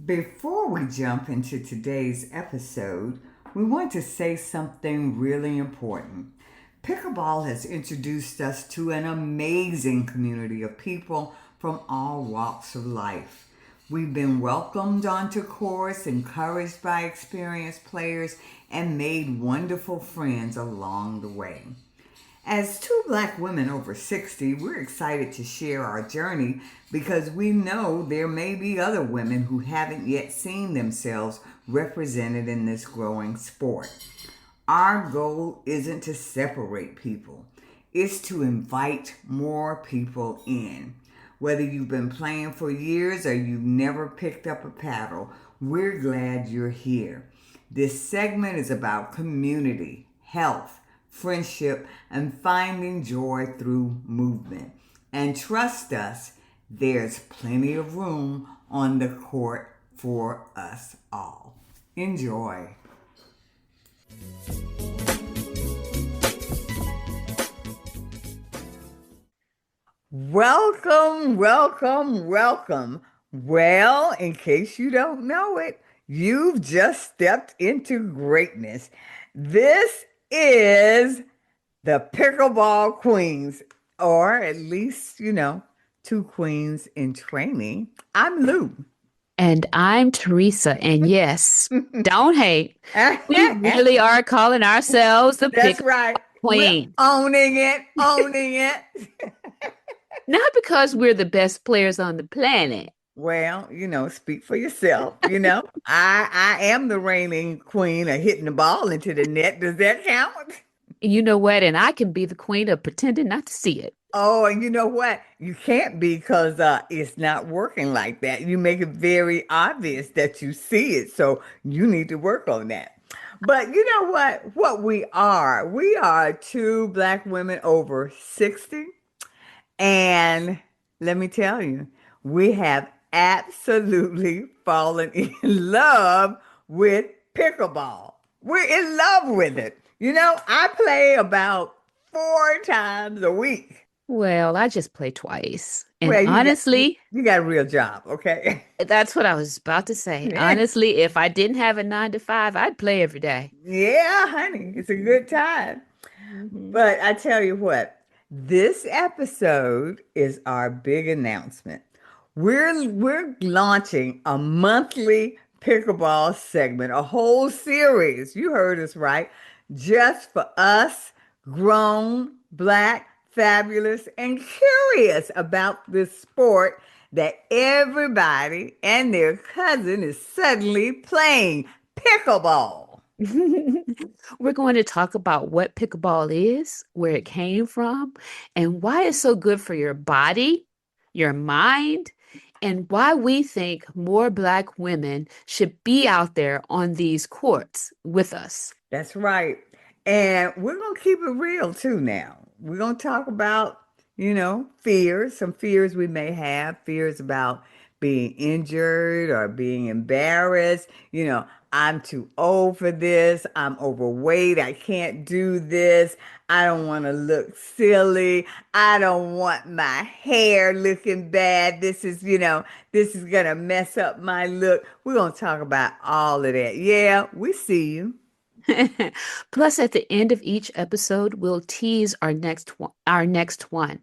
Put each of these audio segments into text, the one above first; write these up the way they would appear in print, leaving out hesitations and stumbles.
Before we jump into today's episode, we want to say something really important. Pickleball has introduced us to an amazing community of people from all walks of life. We've been welcomed onto course, encouraged by experienced players, and made wonderful friends along the way. As two black women over 60, we're excited to share our journey because we know there may be other women who haven't yet seen themselves represented in this growing sport. Our goal isn't to separate people, it's to invite more people in. Whether you've been playing for years or you've never picked up a paddle, we're glad you're here. This segment is about community, health, friendship, and finding joy through movement. And trust us, there's plenty of room on the court for us all. Enjoy. Welcome, welcome, welcome. Well, in case you don't know it, you've just stepped into greatness. This is the Pickleball Queens, or at least, two queens in training. I'm Lou. And I'm Teresa. And yes, don't hate. We really are calling ourselves the That's Pickleball right. We're Queen. owning it, owning it. Not because we're the best players on the planet. Well, speak for yourself. I am the reigning queen of hitting the ball into the net. Does that count? You know what? And I can be the queen of pretending not to see it. Oh, and you know what? You can't be because it's not working like that. You make it very obvious that you see it. So you need to work on that. But you know what? What we are two black women over 60. And let me tell you, we have absolutely fallen in love with pickleball. We're in love with it. I play about 4 times a week. Well, I just play twice. And Well, honestly, you got a real job, okay? that's what I was about to say. Honestly, if I didn't have a 9 to 5, I'd play every day. Yeah, honey, it's a good time. Mhm. But I tell you what, this episode is our big announcement. We're launching a monthly pickleball segment, a whole series. You heard us right. Just for us, grown, black, fabulous, and curious about this sport that everybody and their cousin is suddenly playing pickleball. We're going to talk about what pickleball is, where it came from, and why it's so good for your body, your mind, and why we think more Black women should be out there on these courts with us. That's right. And we're going to keep it real too now. We're going to talk about, fears, some fears we may have, fears about being injured or being embarrassed. I'm too old for this. I'm overweight. I can't do this. I don't want to look silly. I don't want my hair looking bad. This is going to mess up my look. We're going to talk about all of that. Yeah, we see you. Plus, at the end of each episode, we'll tease our next one,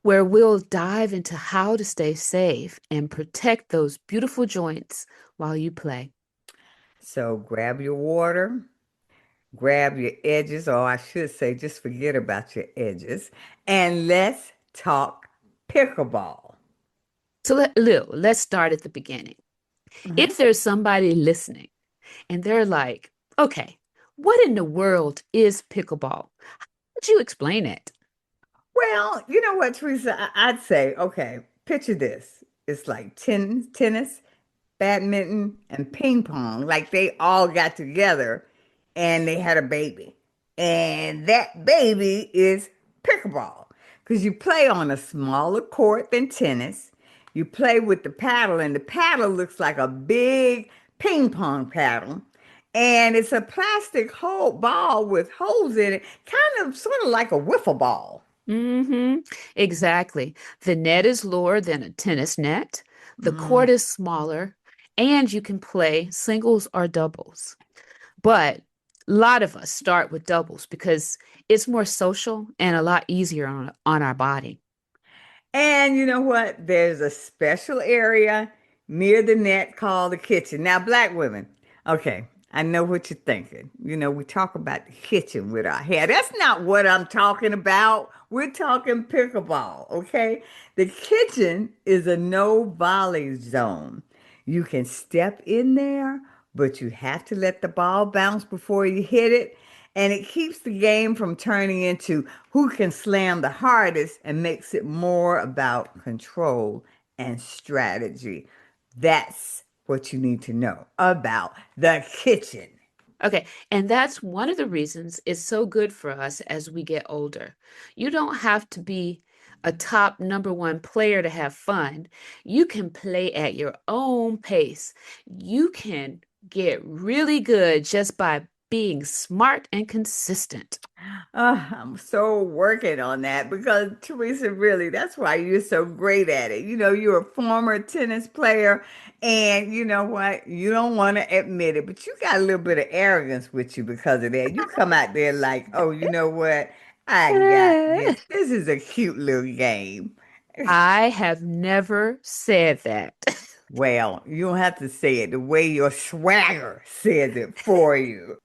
where we'll dive into how to stay safe and protect those beautiful joints while you play. So grab your water, grab your edges, or I should say, just forget about your edges, and let's talk pickleball. So, Lou, let's start at the beginning. Mhm. If there's somebody listening and they're like, okay, what in the world is pickleball? How would you explain it? Well, you know what, Teresa? I'd say, okay, picture this. It's like tennis, badminton, and ping pong. Like they all got together and they had a baby. And that baby is pickleball. Because you play on a smaller court than tennis. You play with the paddle, and the paddle looks like a big ping pong paddle. And it's a plastic hole ball with holes in it, kind of sort of like a wiffle ball. Mm-hmm. Exactly. The net is lower than a tennis net. The Mm, court is smaller, and you can play singles or doubles. But a lot of us start with doubles because it's more social and a lot easier on our body. And you know what? There's a special area near the net called the kitchen. Now, black women, okay, I know what you're thinking. We talk about the kitchen with our hair. That's not what I'm talking about. We're talking pickleball, okay? The kitchen is a no volley zone. You can step in there, but you have to let the ball bounce before you hit it. And it keeps the game from turning into who can slam the hardest and makes it more about control and strategy. That's what you need to know about the kitchen. Okay, and that's one of the reasons it's so good for us as we get older. You don't have to be a top number one player to have fun. You can play at your own pace. You can get really good just by being smart and consistent. I'm so working on that because Teresa, really, that's why you're so great at it. You're a former tennis player, and you know what? You don't want to admit it, but you got a little bit of arrogance with you because of that. You come out there like, oh, you know what? I got this. This is a cute little game. I have never said that. Well, you don't have to say it the way your swagger says it for you.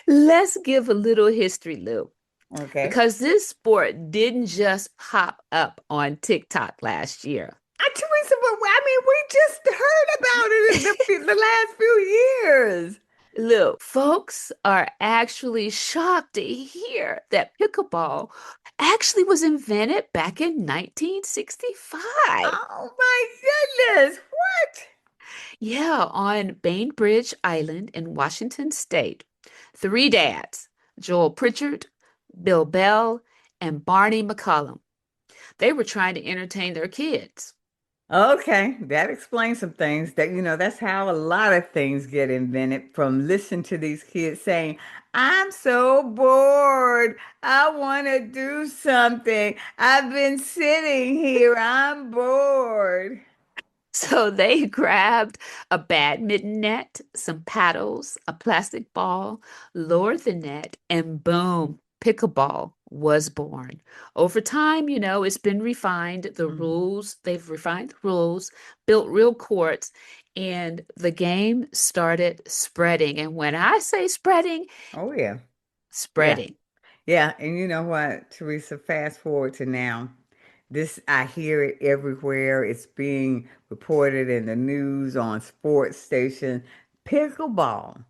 Let's give a little history, Lou, Okay. because this sport didn't just pop up on TikTok last year. Teresa, but I mean, we just heard about it in the last few years. Look, folks are actually shocked to hear that pickleball actually was invented back in 1965. Oh my goodness. What? Yeah, on Bainbridge Island in Washington State. Three dads, Joel Pritchard, Bill Bell, and Barney McCollum. They were trying to entertain their kids. Okay, that explains some things. That's how a lot of things get invented from listening to these kids saying, I'm so bored. I want to do something. I've been sitting here. I'm bored. So they grabbed a badminton net, some paddles, a plastic ball, lowered the net, and boom, pickleball was born. Over time, it's been refined, the Mhm. rules, they've refined the rules, built real courts, and the game started spreading. And when I say spreading, Oh, yeah. Yeah. spreading. Yeah. And you know what, Teresa, fast forward to now. I hear it everywhere. It's being reported in the news on sports stations. Pickleball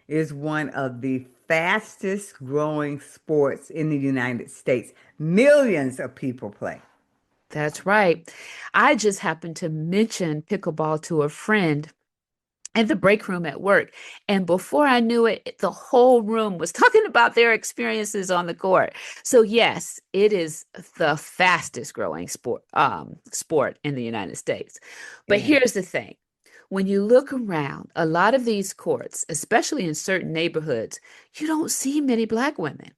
is one of the fastest growing sports in the United States. Millions of people play. That's right. I just happened to mention pickleball to a friend in the break room at work. And before I knew it, the whole room was talking about their experiences on the court. So yes, it is the fastest growing sport in the United States. But Yeah. here's the thing. When you look around, a lot of these courts, especially in certain neighborhoods, you don't see many Black women.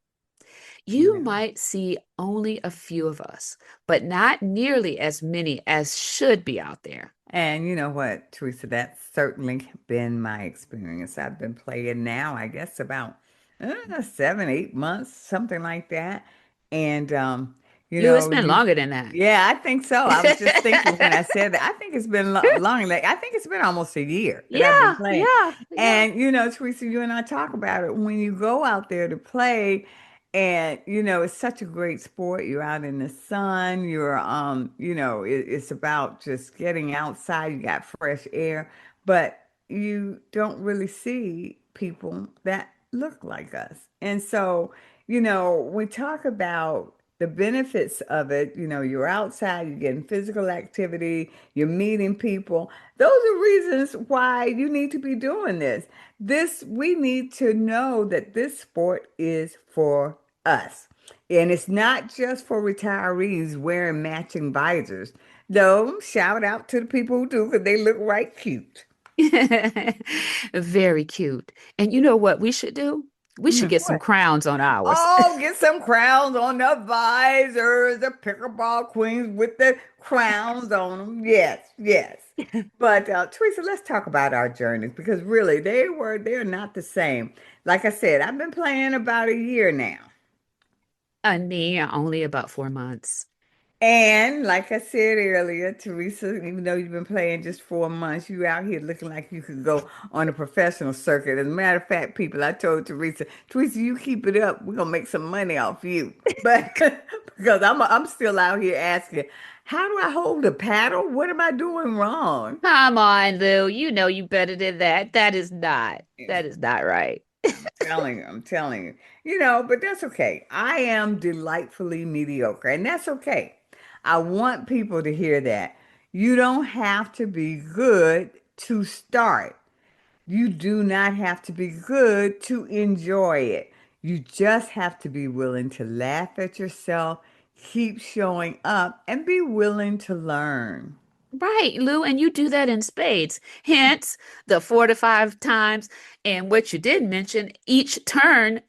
You No. might see only a few of us, but not nearly as many as should be out there. And you know what, Teresa, that's certainly been my experience. I've been playing now, I guess, about 7, 8 months, something like that. And, you Lou, it's know, been you, longer than that. yeah, I think so. I was just thinking when I said that, I think it's been long. Like, I think it's been almost a year that I've been Yeah, playing. yeah, yeah. And, Teresa, you and I talk about it. When you go out there to play, and it's such a great sport. You're out in the sun. It's about just getting outside. You got fresh air, but you don't really see people that look like us. And so, we talk about the benefits of it. You're outside, you're getting physical activity, you're meeting people. Those are reasons why you need to be doing this. We need to know that this sport is for us. And it's not just for retirees wearing matching visors. Though, shout out to the people who do because they look right cute. Very cute. And you know what we should do? We should get some What? crowns on ours. Oh, get some crowns on the visors, the pickleball queens with the crowns on them. Yes, yes. But Teresa, let's talk about our journeys because really they're not the same. Like I said, I've been playing about a year now. Me, only about 4 months. And like I said earlier, Teresa, even though you've been playing just 4 months, you out here looking like you could go on a professional circuit. As a matter of fact, people, I told Teresa, you keep it up, we're gonna make some money off you. But because I'm still out here asking, how do I hold a paddle? What am I doing wrong? Come on, Lou. You know you better than that. That is not right. I'm telling you, but that's okay. I am delightfully mediocre, and that's okay. I want people to hear that. You don't have to be good to start. You do not have to be good to enjoy it. You just have to be willing to laugh at yourself, keep showing up, and be willing to learn. Right, Lou, and you do that in spades. Hence the 4 to 5 times. And what you did mention, each turn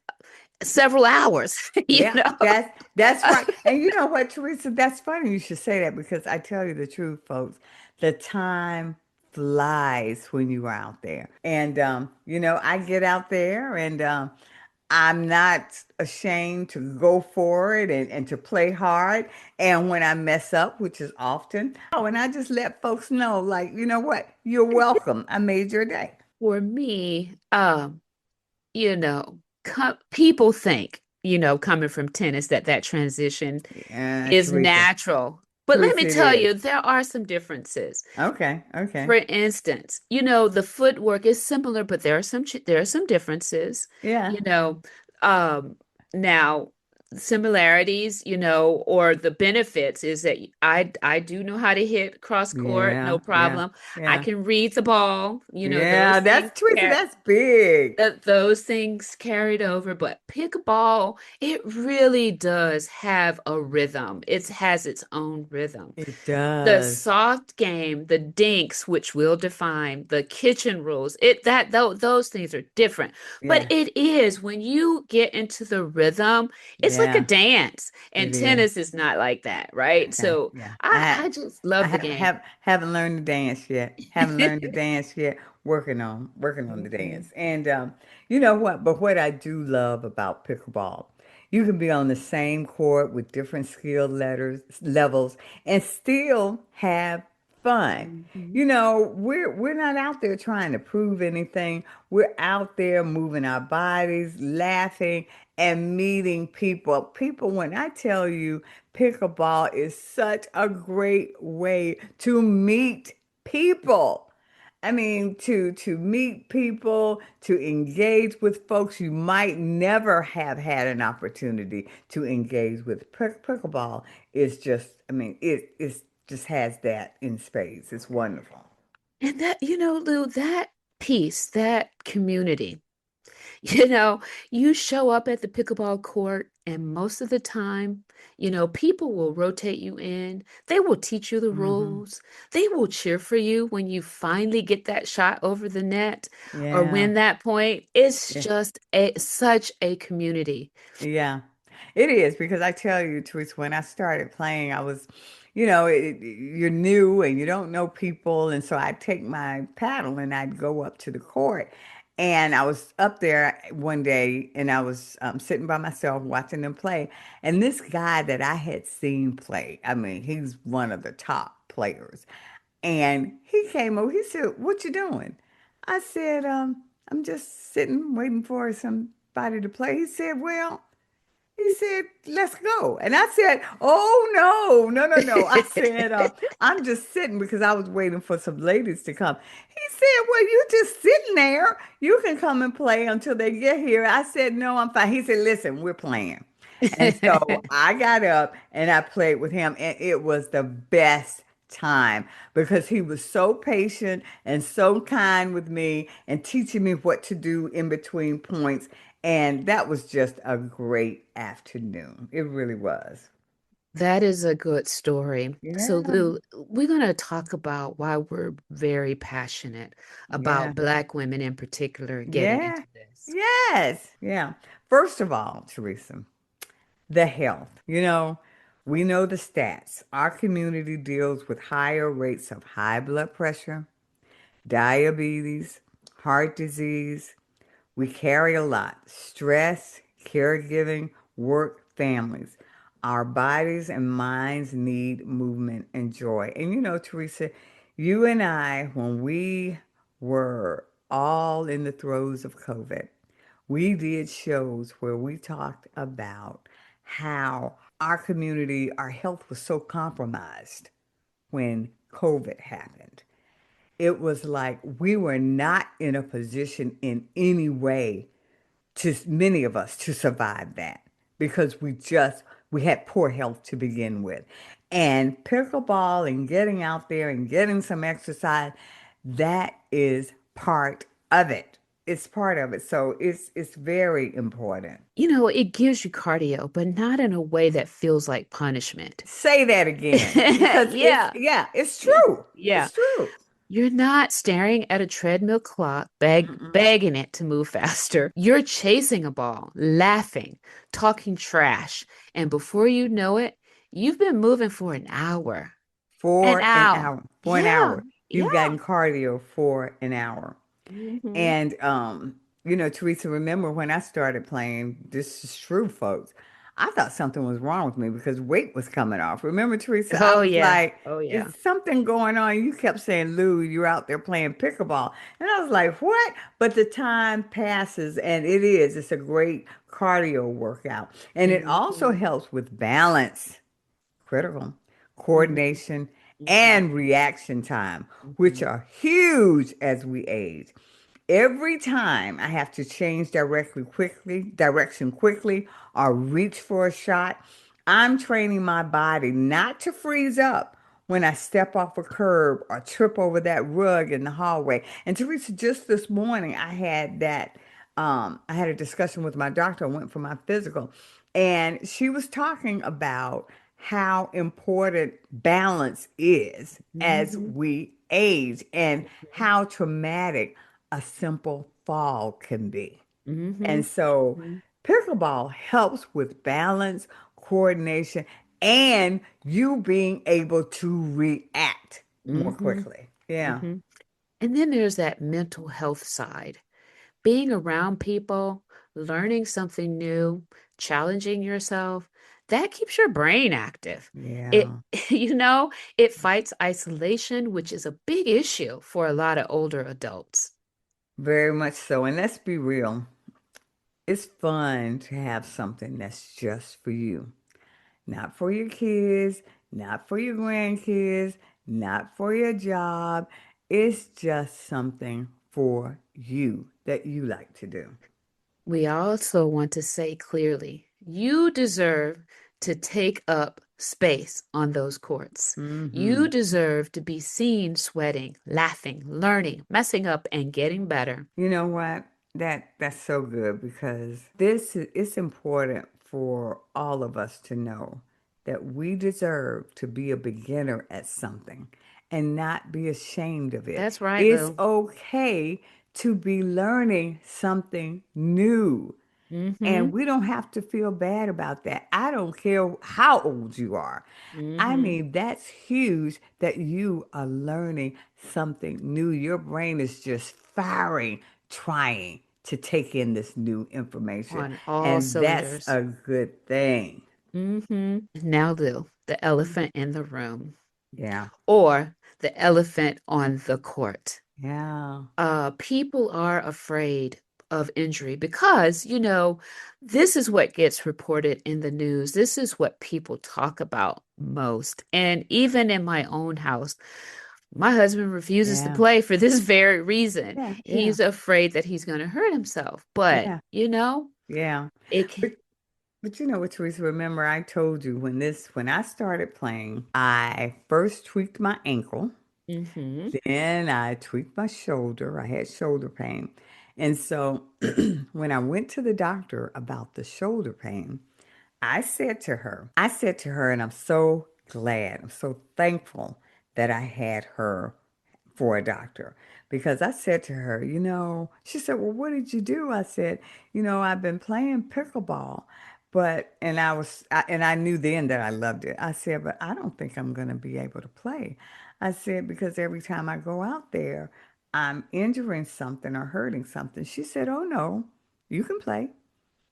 several hours, you Yeah, know. that's right. And you know what, Teresa? That's funny you should say that because I tell you the truth, folks. The time flies when you're out there. And I get out there and I'm not ashamed to go for it and to play hard. And when I mess up, which is often, and I just let folks know, like, you know what? You're welcome. I made your day. For me, people think, coming from tennis, that transition Yeah, is Teresa. natural. But let me Teresa, it tell is. you, there are some differences. Okay, For okay. instance, the footwork is similar, but there are some differences. Yeah. You know, um, now similarities, or the benefits is that I do know how to hit cross court, no Yeah, yeah, problem. I yeah. can read the ball, Yeah, that's Teresa, car that's big. those things carried over, but pickleball, it really does have a rhythm. It has its own rhythm. It The does. soft game, the dinks, which will define the kitchen rules, those things are different. But Yeah, it is when you get into the rhythm, it's like a yeah, dance. And it is. tennis is not like that, right? Okay, So yeah. I just I love the have, game. haven't learned to dance yet. Haven't learned to dance yet. Working on the Mhm. dance. And you know what? But what I do love about pickleball, you can be on the same court with different skill letters levels and still have fun. Mhm. We're not out there trying to prove anything. We're out there moving our bodies, laughing, and meeting people. People, when I tell you pickleball is such a great way to meet people. I mean, to meet people, to engage with folks you might never have had an opportunity to engage with. Pickleball is just, I mean, it just has that in space. It's wonderful. And Lou, that piece, that community. You know, you show up at the pickleball court, and most of the time, people will rotate you in. They will teach you the Hmm. rules. They will cheer for you when you finally get that shot over the net or Yeah. win that point. It's Yeah. just such a community. Yeah, it is because I tell you, Teresa, when I started playing, I was, you're new and you don't know people. And so I'd take my paddle and I'd go up to the court. And I was up there one day and I was sitting by myself watching them play. And this guy that I had seen play, I mean, he's one of the top players. And he came over, he said, "What you doing?" I said, "I'm just sitting waiting for somebody to play." He said, "Well," he said, "let's go." And I said, "Oh, no, no, no, no." I said, "I'm just sitting because I was waiting for some ladies to come." He said, "Well, you just sitting there. You can come and play until they get here." I said, "No, I'm fine." He said, "Listen, we're playing." And so I got up and I played with him, and it was the best time because he was so patient and so kind with me and teaching me what to do in between points. And that was just a great afternoon. It really was. That is a good story. So, Yeah, Lou, we're going to talk about why we're very passionate yeah, about Black women in particular getting yeah, into this. yes, yeah. First of all, Teresa, the health. We know the stats. Our community deals with higher rates of high blood pressure, diabetes, heart disease. We carry a lot: stress, caregiving, work, families. Our bodies and minds need movement and joy. And you know, Teresa, you and I, when we were all in the throes of COVID, we did shows where we talked about how our community, our health was so compromised when COVID happened. It was like we were not in a position in any way, to many of us, to survive that, because we had poor health to begin with. And pickleball and getting out there and getting some exercise, that is part of it. It's part of it. So it's very important. You know, it gives you cardio, but not in a way that feels like punishment. Say that again, because it's, Yeah. yeah, it's Yeah. true. Yeah. It's true. You're not staring at a treadmill clock, Mm-mm. begging it to move faster. You're chasing a ball, laughing, talking trash, and before you know it, you've been moving for an hour. An For an hour. hour. For an Yeah. hour. You've Yeah. gotten cardio for an hour. Hmm. And you know, Teresa, remember when I started playing, this is true, folks. I thought something was wrong with me because weight was coming off. Remember, Teresa, I Oh, was yeah. like, Oh, yeah. is something going on? You kept saying, Lou, you're out there playing pickleball. And I was like, what? But the time passes and it's a great cardio workout. And it also Hmm. helps with balance, critical, Hmm. coordination, Hmm. and reaction time, which Hmm. are huge as we age. Every time I have to change direction quickly, or reach for a shot, I'm training my body not to freeze up when I step off a curb or trip over that rug in the hallway. And Teresa, just this morning, I had a discussion with my doctor. I went for my physical, and she was talking about how important balance is as Hmm. we age and how traumatic a simple fall can be. Hmm. And so pickleball helps with balance, coordination, and you being able to react more Hmm. quickly. Yeah, Hmm. And then there's that mental health side. Being around people, learning something new, challenging yourself, that keeps your brain active. It, yeah, you know, it fights isolation, which is a big issue for a lot of older adults. very much so. And let's be real, it's fun to have something that's just for you. Not for your kids, not for your grandkids, not for your job. It's just something for you that you like to do. We also want to say clearly, you deserve to take up space on those courts. Hmm. You deserve to be seen sweating, laughing, learning, messing up, and getting better. You know what? That's so good because it's important for all of us to know that we deserve to be a beginner at something and not be ashamed of it. That's right, It's Lou. okay to be learning something new. Mm-hmm. And we don't have to feel bad about that. I don't care how old you are. I Mm-hmm. mean, that's huge that you are learning something new. Your brain is just firing, trying to take in this new information. On all And that's cylinders. a good thing. Mm-hmm. Now, Lou, the elephant in the room, Yeah. or the elephant on the court. Yeah. People are afraid of injury because, this is what gets reported in the news. This is what people talk about most. And even in my own house, my husband refuses to Yeah. play for this very reason. Yeah. Yeah. He's afraid that he's going to hurt himself. But, Yeah. Yeah. it can. But But you know what, Teresa, remember I told you when I started playing, I first tweaked my ankle, Mm-hmm. then I tweaked my shoulder. I had shoulder pain. And so when I went to the doctor about the shoulder pain, I said to her, and I'm so glad, I'm so thankful that I had her for a doctor because I said to her, she said, well, what did you do? I said, I've been playing pickleball, And I knew then that I loved it. I said, but I don't think I'm going to be able to play. I said, because every time I go out there, I'm injuring something or hurting something. She said, oh no, you can play.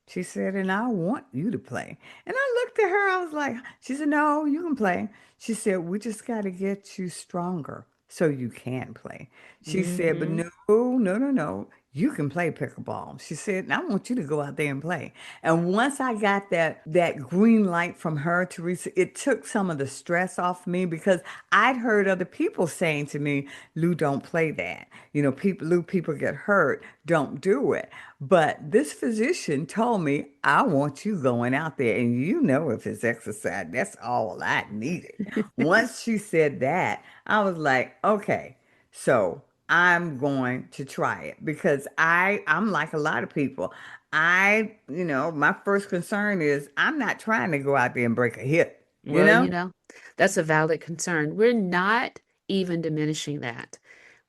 She said, and I want you to play. And I looked at her, I was like, she said, no, you can play. She said, we just got to get you stronger so you can play. She said, but Hmm. no, no, no, no, you can play pickleball. She said, and I want you to go out there and play. And once I got that green light from her, Teresa, it took some of the stress off me because I'd heard other people saying to me, Lou, don't play that. Lou, people get hurt. Don't do it. But this physician told me, I want you going out there. And if it's exercise, that's all I needed. Once she said that, I was like, okay, so I'm going to try it because I'm like a lot of people. My first concern is I'm not trying to go out there and break a hip, you Well, know? that's a valid concern. We're not even diminishing that.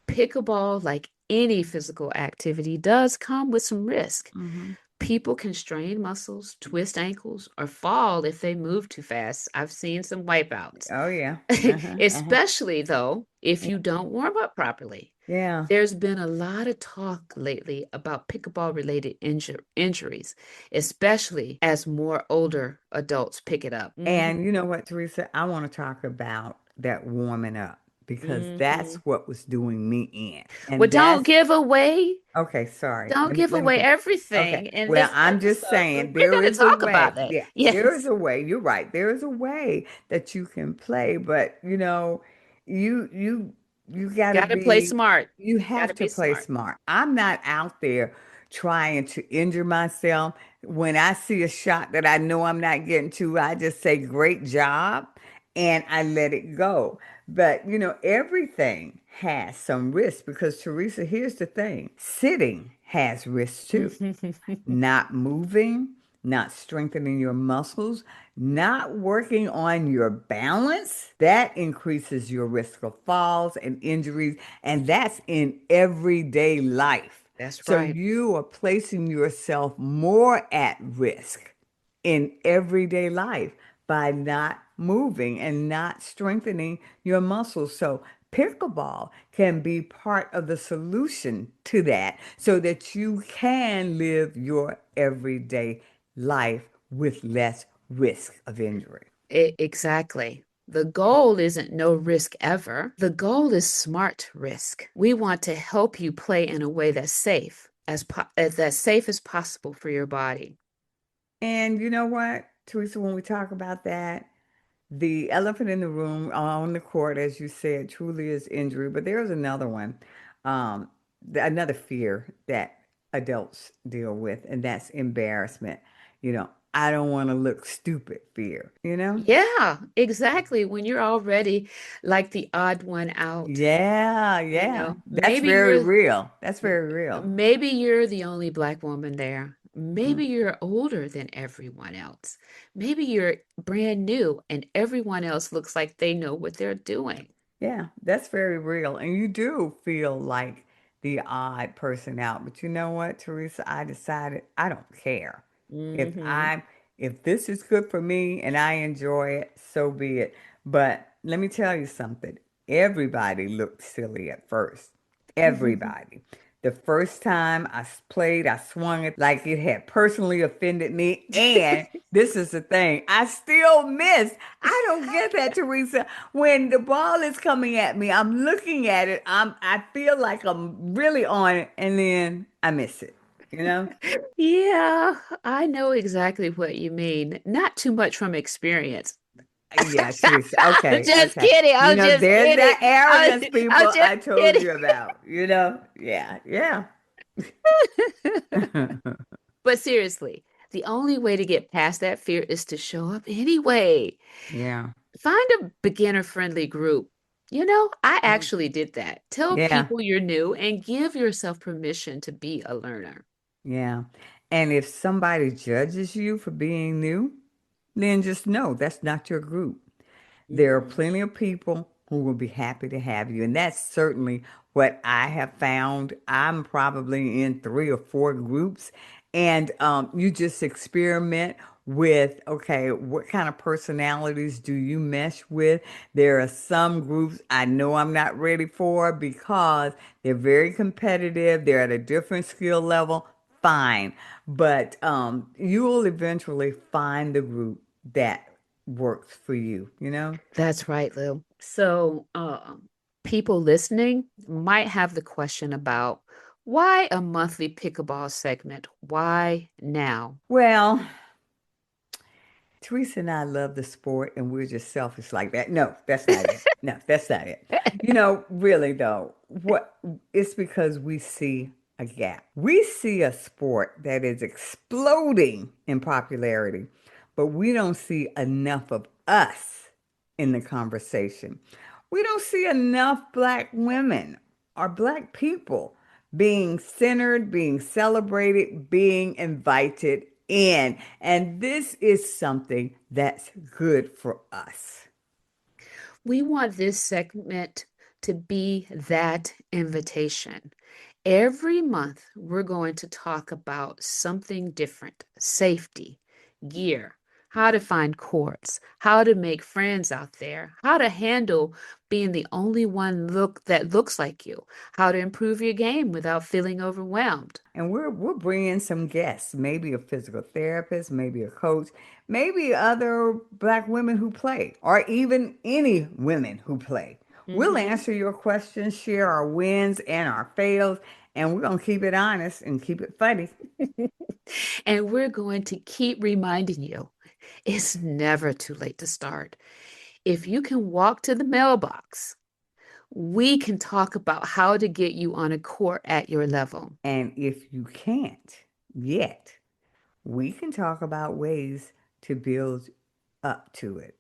Pickleball, like any physical activity, does come with some risk. Hmm. People can strain muscles, twist ankles, or fall if they move too fast. I've seen some wipeouts. Oh yeah. Uh-huh. Uh-huh. Especially though, if Yeah. you don't warm up properly. Yeah. There's been a lot of talk lately about pickleball related injuries, especially as more older adults pick it up. And you know what, Teresa? I want to talk about that warming up because that's Hmm. what was doing me in. Well, And that's okay, sorry. don't Let me give let me away finish. Okay. everything in Well, this I'm just episode, but saying we're there going to is a talk about way. that. Yeah, there is Yes. a way. You're right. There is a way that you can play, but you gotta Got to play be smart. you Got to have to be play smart. smart. I'm not out there trying to injure myself. When I see a shot that I know I'm not getting to, I just say great job and I let it go. But everything has some risk because Teresa, here's the thing. Sitting has risk too. Not moving, not strengthening your muscles, not working on your balance, that increases your risk of falls and injuries, and that's in everyday life. That's So right. you are placing yourself more at risk in everyday life by not moving and not strengthening your muscles. So pickleball can be part of the solution to that so that you can live your everyday life with less risk of injury. Exactly. The goal isn't no risk ever. The goal is smart risk. We want to help you play in a way that's safe as possible for your body. And you know what, Teresa, when we talk about that, the elephant in the room on the court, as you said, truly is injury. But there's another one, um, another fear that adults deal with, and that's embarrassment. I don't want to look stupid fear. Yeah, exactly. When you're already like the odd one out, Yeah, yeah. That's maybe very you're real. That's very real. maybe you're the only black woman there. Mm. Maybe you're older than everyone else. Maybe you're brand new and everyone else looks like they know what they're doing. Yeah, that's very real. And you do feel like the odd person out. But you know what, Teresa? I decided I don't care. If Hmm. I if this is good for me and I enjoy it, so be it. But let me tell you something. Everybody looked silly at first. Everybody. The first time played, I swung it like it had personally offended me. And this is the thing, I still miss. I don't get that, Teresa. When the ball is coming at me, I'm looking at it. I feel like I'm really on it, and then I miss it. You know? Yeah, I know exactly what you mean. Not too much from experience. Yeah, Teresa. I'm Okay, just okay. kidding. I'm just There's kidding. that arrogance, I'm people just I told kidding. you about. Yeah, yeah. But seriously, the only way to get past that fear is to show up anyway. Yeah. Find a beginner-friendly group. I actually did that. Tell Yeah. people you're new and give yourself permission to be a learner. Yeah. And if somebody judges you for being new, then just know that's not your group. There are Mhm. plenty of people who will be happy to have you. And that's certainly what I have found. I'm probably in 3 or 4 groups, and you just experiment. with, okay, what kind of personalities do you mesh with? There are some groups I know I'm not ready for because they're very competitive, they're at a different skill level. Fine. But you will eventually find the group that works for you, you know? That's right, Lou. So, people listening might have the question about why a monthly pickleball segment? Why now? Well, Teresa and I love the sport and we're just selfish like that. No, that's not it. No, that's not it. You know, really though, what it's because we see a gap. We see a sport that is exploding in popularity, but we don't see enough of us in the conversation. We don't see enough black women or black people being centered, being celebrated, being invited in. And this is something that's good for us. We want this segment to be that invitation. Every month, we're going to talk about something different: safety, gear, how to find courts, how to make friends out there, how to handle being the only one that looks like you, how to improve your game without feeling overwhelmed. And we're bringing some guests, maybe a physical therapist, maybe a coach, maybe other black women who play, or even any women who play. We'll Mhm. answer your questions, share our wins and our fails, and we're going to keep it honest and keep it funny. And we're going to keep reminding you it's never too late to start. If you can walk to the mailbox, we can talk about how to get you on a court at your level. And if you can't yet, we can talk about ways to build up to it.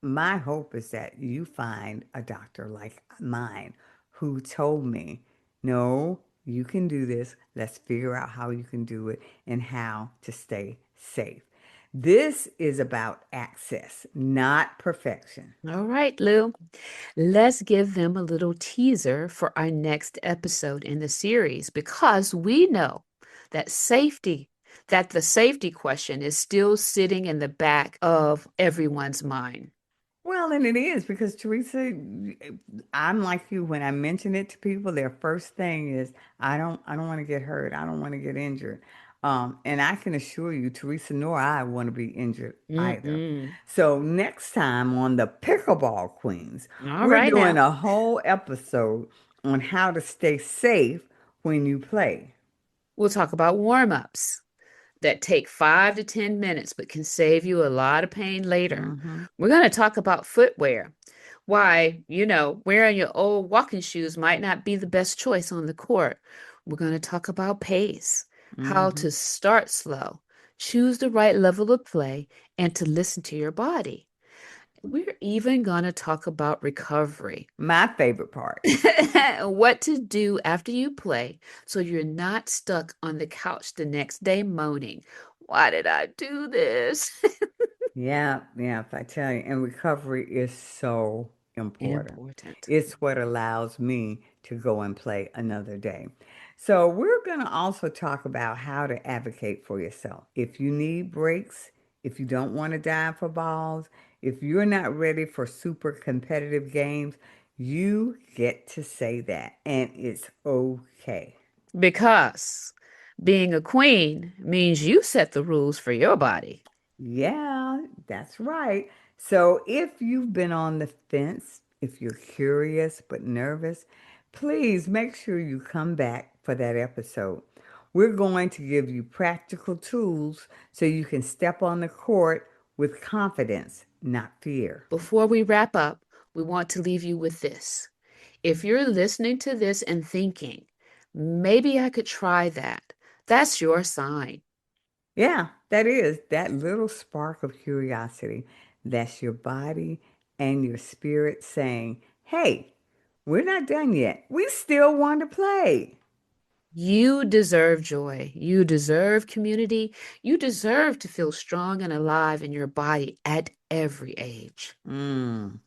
My hope is that you find a doctor like mine who told me, no, you can do this. Let's figure out how you can do it and how to stay safe. This is about access, not perfection. All right, Lou. Let's give them a little teaser for our next episode in the series because we know that the safety question is still sitting in the back of everyone's mind. Well, and it is because Teresa, I'm like you. When I mention it to people, their first thing is, I don't want to get hurt. I don't want to get injured. And I can assure you, Teresa nor I want to be injured either. Mm-mm. So next time on the Pickleball Queens, All we're right doing now. a whole episode on how to stay safe when you play. We'll talk about warm-ups that take 5 to 10 minutes but can save you a lot of pain later. Mm-hmm. We're going to talk about footwear. Why, wearing your old walking shoes might not be the best choice on the court. We're going to talk about pace, how Mm-hmm. to start slow, choose the right level of play, and to listen to your body. We're even going to talk about recovery. My favorite part. What to do after you play so you're not stuck on the couch the next day moaning, why did I do this? Yeah, yeah, if I tell you, and recovery is so important. Important. It's what allows me to go and play another day. So, we're going to also talk about how to advocate for yourself. If you need breaks, if you don't want to dive for balls, if you're not ready for super competitive games, you get to say that, and it's okay. Because being a queen means you set the rules for your body. Yeah, that's right. So if you've been on the fence, if you're curious but nervous, please make sure you come back for that episode. We're going to give you practical tools so you can step on the court with confidence, not fear. Before we wrap up, we want to leave you with this. If you're listening to this and thinking, maybe I could try that, that's your sign. Yeah, that is that little spark of curiosity. That's your body and your spirit saying, hey, we're not done yet. We still want to play. You deserve joy. You deserve community. You deserve to feel strong and alive in your body at every age. Mm.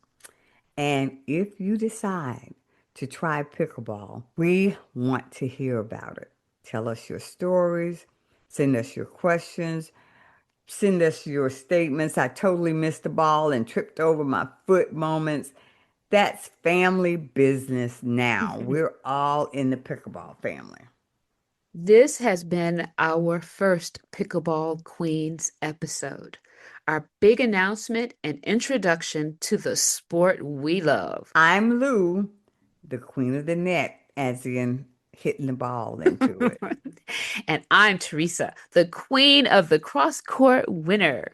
And if you decide to try pickleball, we want to hear about it. Tell us your stories, send us your questions, Send us your statements. I totally missed the ball and tripped over my foot moments. That's family business now. We're all in the pickleball family. This has been our first Pickleball Queens episode, our big announcement and introduction to the sport we love. I'm Lou, the queen of the net, as in hitting the ball into it. And I'm Teresa, the queen of the cross court winner.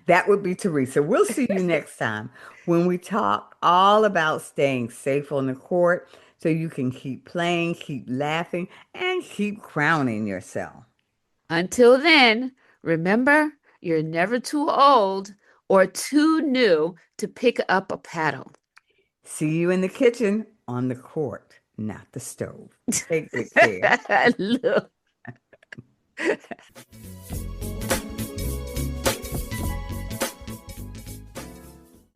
That would be Teresa. We'll see you next time when we talk all about staying safe on the court so you can keep playing, keep laughing, and keep crowning yourself. Until then, remember, you're never too old or too new to pick up a paddle. See you in the kitchen on the court, not the stove. Take good care. Look.